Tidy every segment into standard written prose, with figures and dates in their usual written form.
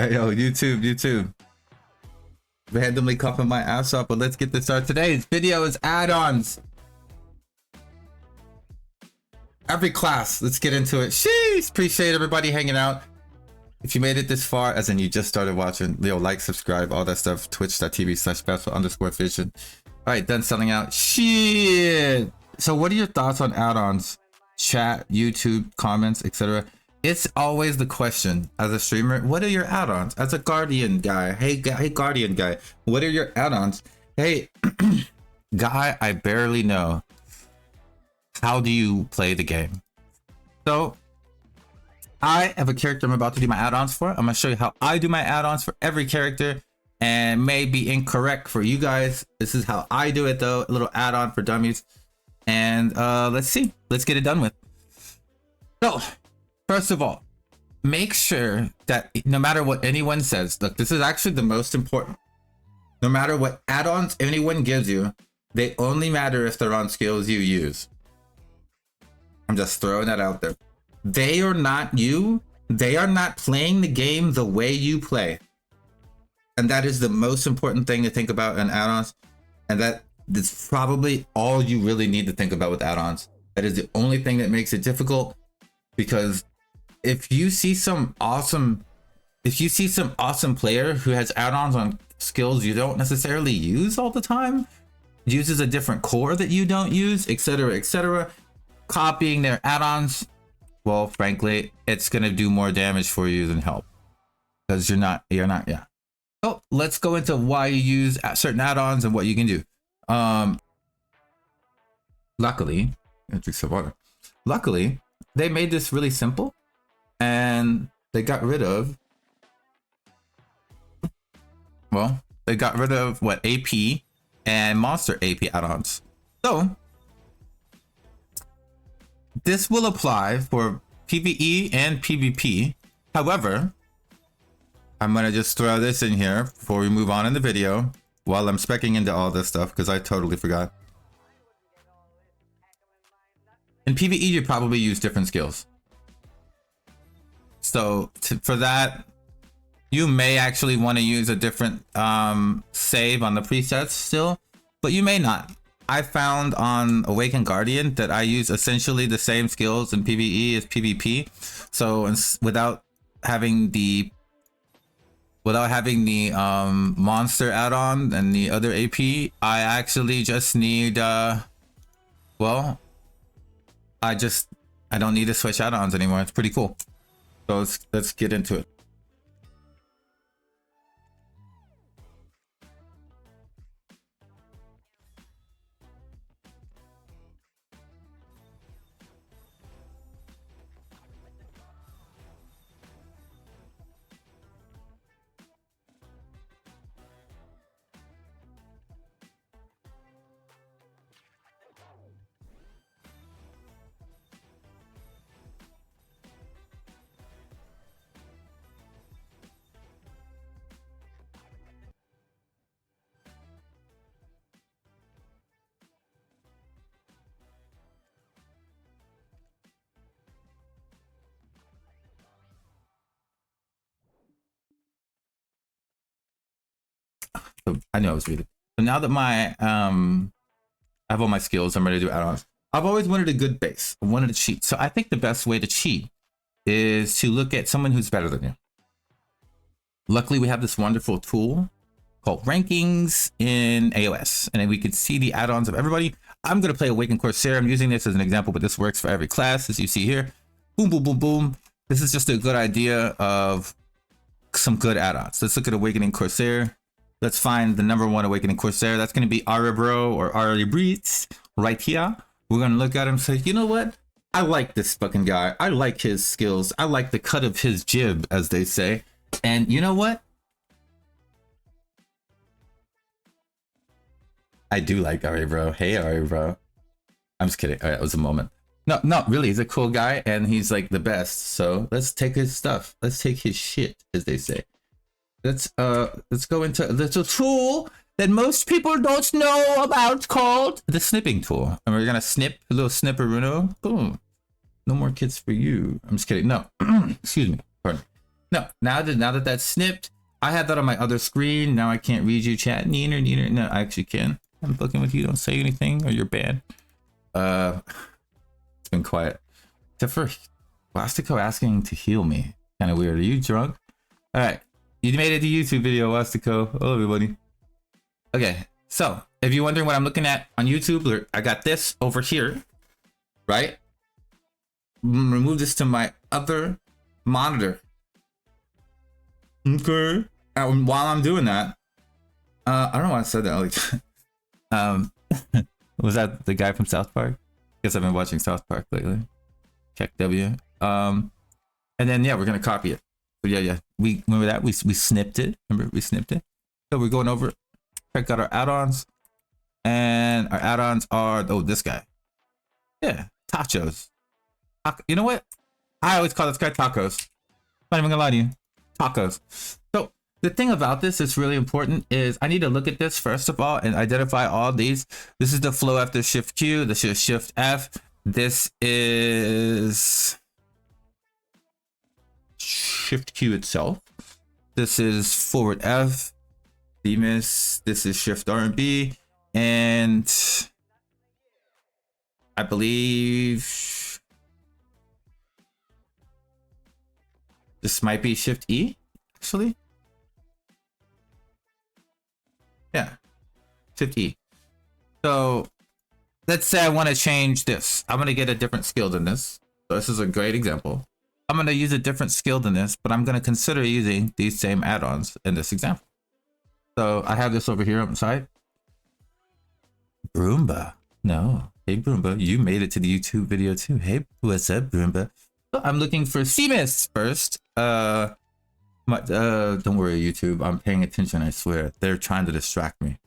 Hey, yo, YouTube. Randomly coughing my ass off, but let's get this started. Today's video is add-ons. Every class, let's get into it. Sheesh, appreciate everybody hanging out. If you made it this far, as in you just started watching, like, subscribe, all that stuff. Twitch.tv/special_vision. All right, done selling out. Shit. So what are your thoughts on add-ons? Chat, YouTube, comments, etc. It's always the question as a streamer. What are your add-ons? As a Guardian guy, hey Guardian guy, what are your add-ons? Hey, guy, I barely know. How do you play the game? So I have a character I'm about to do my add-ons for. I'm gonna show you how I do my add-ons for every character, and may be incorrect for you guys. This is how I do it though. A little add-on for dummies. And let's see. Let's get it done with. So first of all, make sure that no matter what anyone says, look, this is actually the most important. No matter what add-ons anyone gives you, they only matter if they're on skills you use. I'm just throwing that out there. They are not you. They are not playing the game the way you play. And that is the most important thing to think about in add-ons. And that's probably all you really need to think about with add-ons. That is the only thing that makes it difficult. Because if you see some awesome player who has add-ons on skills you don't necessarily use all the time, uses a different core that you don't use, etc., copying their add-ons, well, frankly, it's gonna do more damage for you than help, because you're not. So let's go into why you use certain add-ons and what you can do. Luckily, drink some water. Luckily, they made this really simple, and they got rid of, well, they got rid of what, AP and monster AP add-ons. So this will apply for PvE and PvP. However, I'm gonna just throw this in here before we move on in the video while I'm speccing into all this stuff, because I totally forgot. In PvE, you probably use different skills. So for that, you may actually want to use a different save on the presets still, but you may not. I found on Awakened Guardian that I use essentially the same skills in PvE as PvP. So without having the monster add-on and the other AP, I actually just need well, I don't need to switch add-ons anymore. It's pretty cool. So let's get into it. I know I was reading. So now that my I have all my skills, I'm ready to do add-ons. I've always wanted a good base. I wanted to cheat. So I think the best way to cheat is to look at someone who's better than you. Luckily, we have this wonderful tool called Rankings in AOS, and then we can see the add-ons of everybody. I'm going to play Awakened Corsair. I'm using this as an example, but this works for every class, as you see here. Boom, boom, boom, boom. This is just a good idea of some good add-ons. Let's look at Awakening Corsair. Let's find the #1 Awakening Corsair. That's going to be Aribro or Aribreets right here. We're going to look at him and say, you know what? I like this fucking guy. I like his skills. I like the cut of his jib, as they say. And you know what? I do like Aribro. Hey, Aribro. I'm just kidding. All right, it was a moment. No, really, he's a cool guy, and he's like the best. So let's take his stuff. Let's take his shit, as they say. Let's go into the tool that most people don't know about, called the snipping tool. And we're gonna snip a little snipperuno. Boom. No more kids for you. I'm just kidding. No, excuse me. Pardon. No, now that that's snipped, I had that on my other screen. Now I can't read you chat. Neener. No, I actually can. I'm looking with you. Don't say anything or you're banned. It's been quiet. Except for Wastico asking to heal me. Kind of weird. Are you drunk? All right. You made it to YouTube video, Wastico. Hello, everybody. Okay. So if you're wondering what I'm looking at on YouTube, I got this over here, right? Remove this to my other monitor. Okay. While I'm doing that, I don't know why I said that. Like, was that the guy from South Park? Guess I've been watching South Park lately. Check W. And then yeah, we're gonna copy it. But yeah. We remember that we snipped it. Remember we snipped it. So we're going over. Check out our add-ons, and our add-ons are this guy. Yeah, tachos. You know what? I always call this guy tacos. Not even gonna lie to you. Tacos. So the thing about this that's really important is I need to look at this first of all and identify all these. This is the flow after Shift Q. This is Shift F. This is Shift Q itself. This is forward F. Demus. This is Shift R and B. And I believe this might be Shift E, actually. Yeah, Shift E. So let's say I want to change this. I'm going to get a different skill than this. So this is a great example. I'm going to use a different skill than this, but I'm going to consider using these same add-ons in this example. So I have this over here on the side. Broomba. No. Hey, Broomba. You made it to the YouTube video too. Hey, what's up, Broomba? So I'm looking for CMIS first. Don't worry, YouTube. I'm paying attention, I swear. They're trying to distract me.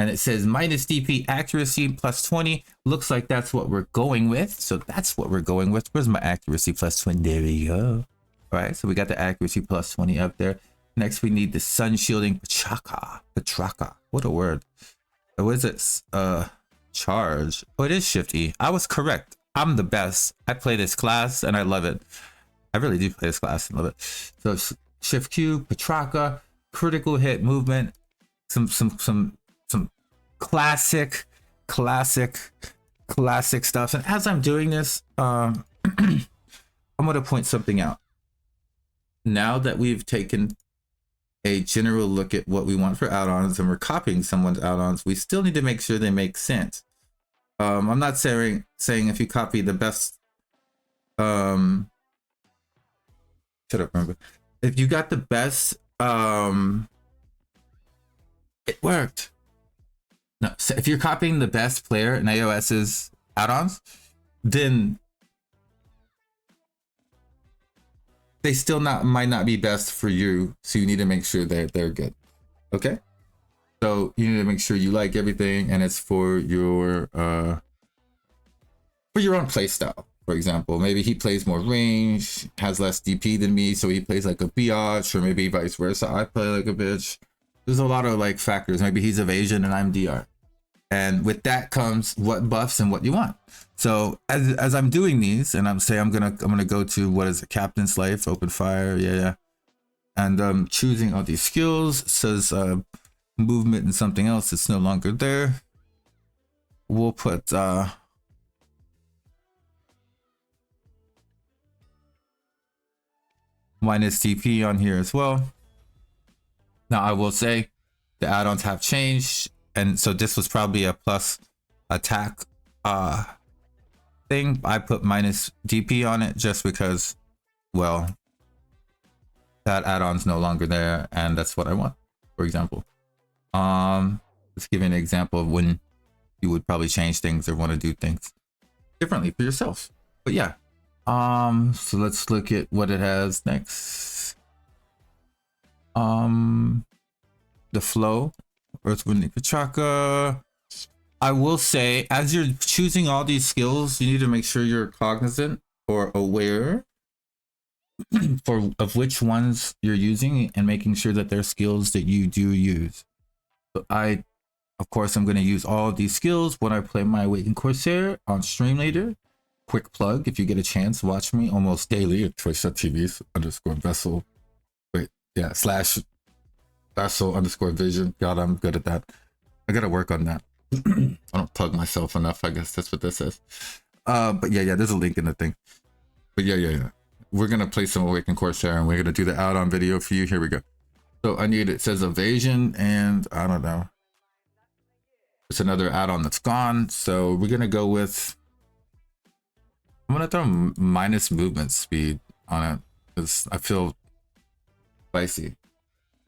And it says minus DP accuracy plus 20. Looks like that's what we're going with. So that's what we're going with. Where's my accuracy plus 20? There we go. All right, so we got the accuracy plus 20 up there. Next, we need the sun shielding Petraka. What a word. What is it? Charge. Oh, it is Shift E. I was correct. I'm the best. I play this class and I love it. I really do play this class and love it. So Shift Q, Petraka, critical hit movement, some classic stuff. And as I'm doing this, I'm gonna point something out. Now that we've taken a general look at what we want for add-ons and we're copying someone's add-ons, we still need to make sure they make sense. I'm not saying if you copy the best, shut up, remember. If you got the best, it worked. No, so if you're copying the best player in iOS's add-ons, then they still might not be best for you, so you need to make sure that they're good. Okay, so you need to make sure you like everything, and it's for your own play style. For example, maybe he plays more range, has less DP than me, so he plays like a biatch, or maybe vice versa. I play like a bitch. There's a lot of like factors. Maybe he's evasion and I'm DR, and with that comes what buffs and what you want. So as I'm doing these, and I'm gonna go to what is it, Captain's Life, open fire, yeah, and choosing all these skills. It says movement and something else. It's no longer there. We'll put minus DP on here as well. Now I will say the add-ons have changed, and so this was probably a plus attack thing. I put minus DP on it just because, well, that add-on's no longer there, and that's what I want. For example, let's give you an example of when you would probably change things or want to do things differently for yourself. But yeah, so let's look at what it has next. The flow, Earth, Wind, Petraka. I will say, as you're choosing all these skills, you need to make sure you're cognizant or aware of which ones you're using and making sure that they're skills that you do use. So of course, I'm going to use all of these skills when I play my Awakened Corsair on stream later. Quick plug, if you get a chance, watch me almost daily at twitch.tv/vessel Yeah, slash special underscore vision. God, I'm good at that. I gotta work on that. I don't plug myself enough. I guess that's what this is. But yeah, there's a link in the thing. But yeah. We're gonna play some Awakened Corsair, and we're gonna do the add-on video for you. Here we go. So I need, it says evasion, and I don't know. It's another add-on that's gone. So we're gonna go with, I'm gonna throw minus movement speed on it because I feel spicy.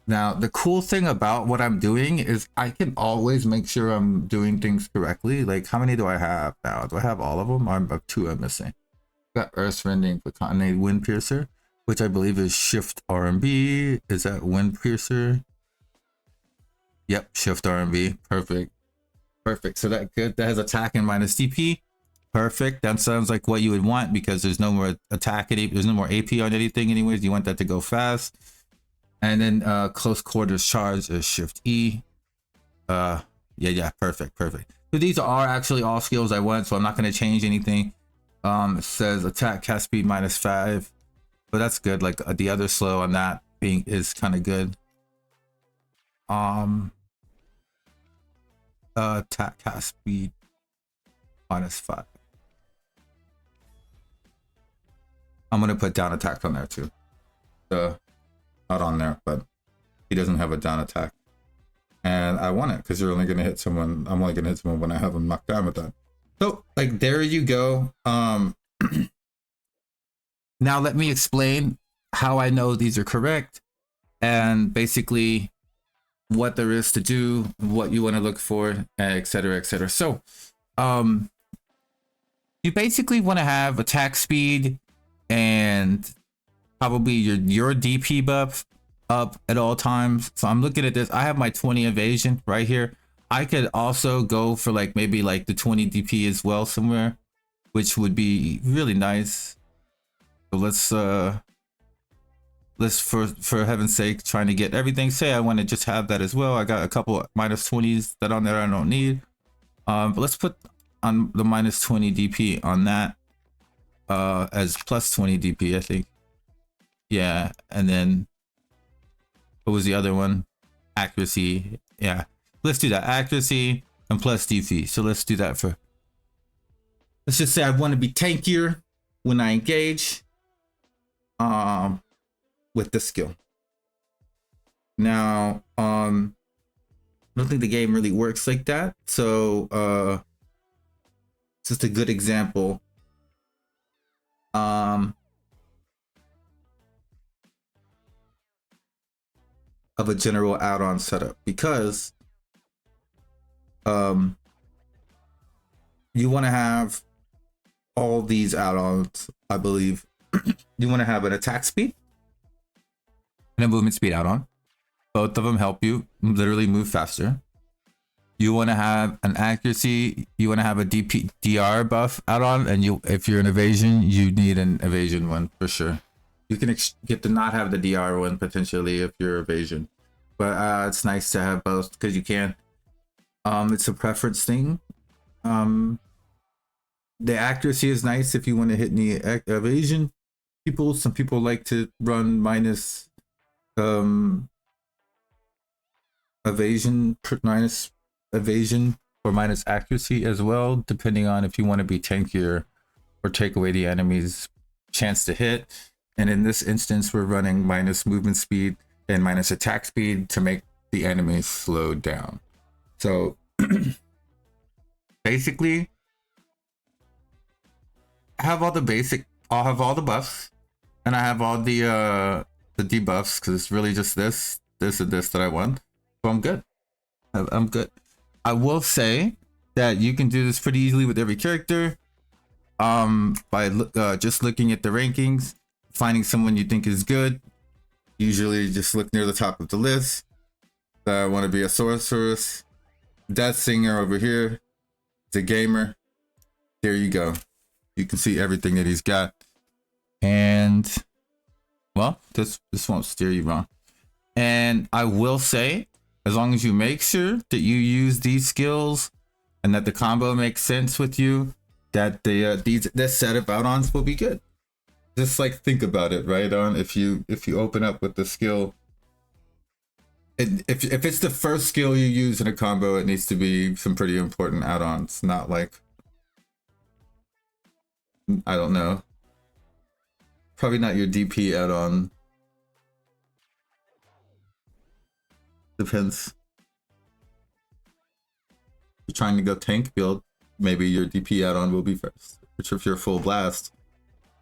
Now, the cool thing about what I'm doing is I can always make sure I'm doing things correctly. Like, how many do I have now? Do I have all of them? I have 2 I'm missing. Got Earth Rending for Continent Wind Piercer, which I believe is Shift RMB. Is that Wind Piercer? Yep, Shift RMB. Perfect. So that good. That has attack and minus DP. Perfect. That sounds like what you would want because there's no more attack. There's no more AP on anything anyways. You want that to go fast. And then close quarters charge is Shift E. Yeah, perfect. So these are actually all skills I want, so I'm not going to change anything. It says attack cast speed -5, but that's good. Like the other slow on that being is kind of good. Attack cast speed -5. I'm gonna put down attack on there too. Not on there, but he doesn't have a down attack, and I want it because you're only gonna hit someone. I'm only gonna hit someone when I have him knocked down with that. So like there you go. Now let me explain how I know these are correct, and basically what there is to do, what you want to look for, etc. So you basically want to have attack speed and probably your DP buff up at all times. So I'm looking at this. I have my 20 evasion right here. I could also go for like maybe like the 20 DP as well somewhere, which would be really nice. So let's for heaven's sake trying to get everything. Say I want to just have that as well. I got a couple -20s that on there I don't need. But let's put on the -20 DP on that as +20 DP, I think. Yeah, and then what was the other one? Accuracy. Yeah, let's do that. Accuracy and plus DP. So let's do that for, let's just say I want to be tankier when I engage with this skill. Now I don't think the game really works like that, so it's just a good example. Of a general add-on setup, because you want to have all these add-ons, I believe. You want to have an attack speed and a movement speed add-on. Both of them help you literally move faster. You want to have an accuracy, you want to have a DR buff add-on, and if you're an evasion, you need an evasion one for sure. You can get to not have the DR one potentially if you're evasion, but it's nice to have both because you can. It's a preference thing. The accuracy is nice if you want to hit any evasion people. Some people like to run minus evasion or minus accuracy as well, depending on if you want to be tankier or take away the enemy's chance to hit. And in this instance, we're running minus movement speed and minus attack speed to make the enemy slow down. So basically, I have all the basic, I'll have all the buffs, and I have all the debuffs, because it's really just this and this that I want. So I'm good. I'm good. I will say that you can do this pretty easily with every character by just looking at the rankings, finding someone you think is good. Usually just look near the top of the list. I want to be a sorceress. Death Singer over here. It's a gamer. There you go. You can see everything that he's got. And well, this won't steer you wrong. And I will say, as long as you make sure that you use these skills and that the combo makes sense with you, that this set of add-ons will be good. Just like think about it, right? If you open up with the skill If it's the first skill you use in a combo, it needs to be some pretty important add-ons, not like, I don't know, probably not your DP add-on. Depends. If you're trying to go tank build, maybe your DP add-on will be first. Which if you're full blast,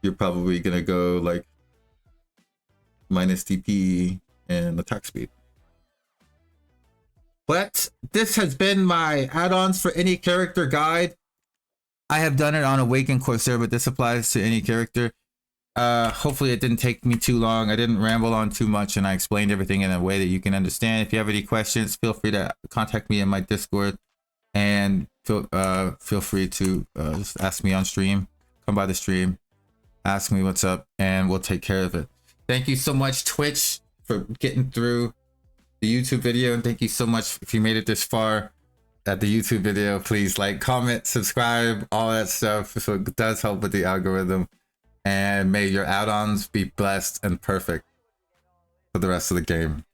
you're probably gonna go like minus DP and attack speed. But this has been my add-ons for any character guide. I have done it on Awaken Corsair, but this applies to any character. Hopefully it didn't take me too long. I didn't ramble on too much, and I explained everything in a way that you can understand. If you have any questions, feel free to contact me in my Discord, and feel free to just ask me on stream. Come by the stream, ask me what's up, and we'll take care of it. Thank you so much, Twitch, for getting through the YouTube video, and thank you so much if you made it this far at the YouTube video. Please like, comment, subscribe, all that stuff, so it does help with the algorithm. And may your add-ons be blessed and perfect for the rest of the game.